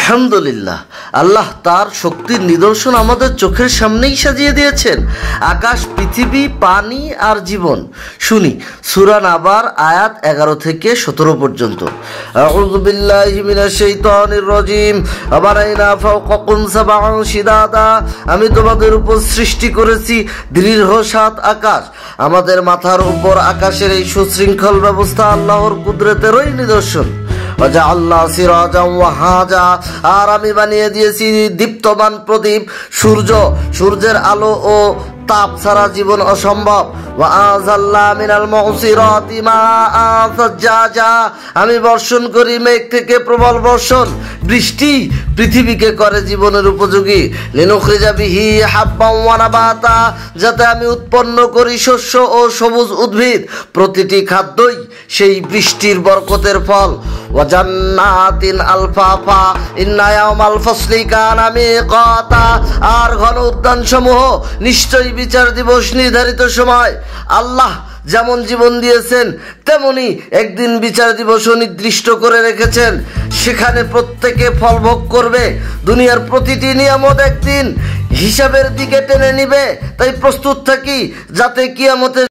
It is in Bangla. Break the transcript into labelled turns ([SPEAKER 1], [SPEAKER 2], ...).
[SPEAKER 1] আলহামদুলিল্লাহ, আল্লাহ তার শক্তির নিদর্শন আমাদের চোখের সামনেই সাজিয়ে দিয়েছেন। আকাশ, পৃথিবী, পানি আর জীবন। শুনি সূরা নাবার আয়াত 11 থেকে 17 পর্যন্ত। আউযু বিল্লাহি মিনাশ শাইতানির রাজীম। আবারাইনা ফাওকাকুম সাবআন শিদাদা। আমি তোমাদের উপর সৃষ্টি করেছি দৃঢ় 7 আকাশ। আমাদের মাথার উপর আকাশের এই সুশৃঙ্খল ব্যবস্থা আল্লাহর কুদরতেরই নিদর্শন। আল্লাহ সিরাজা ওয়াহাজা, আর আমি বানিয়ে দিয়েছি দীপ্তমান প্রদীপ, সূর্য, সূর্যের আলো ও তাপ ছাড়া জীবন অসম্ভব। আমি বর্ষণ করি মেঘ থেকে প্রবল বর্ষণ, বৃষ্টি পৃথিবীকে করে জীবনের উপযোগী। লিনুখরিজা বিহি হাব্বান ওয়া নাবাতা, যাতে আমি উৎপন্ন করি শস্য ও সবুজ উদ্ভিদ। প্রতিটি খাদ্যই সেই বৃষ্টির বরকতের ফল। ওয়া জান্নাতিন আলফাফা ইন্না ইয়াওমাল ফাসলি কানা মিকাতা, আর ঘন উদ্যান সমূহ নিশ্চয়ই বিচার দিবস নির্ধারিত সময়। আল্লাহ যেমন জীবন দিয়েছেন তেমনি একদিন বিচার দিবসও নির্দিষ্ট করে রেখেছেন। সেখানে প্রত্যেকে ফল ভোগ করবে। দুনিয়ার প্রতিটি নিয়ামত একদিন হিসাবের দিকে টেনে নিবে। তাই প্রস্তুত থাকি যাতে কিয়ামতের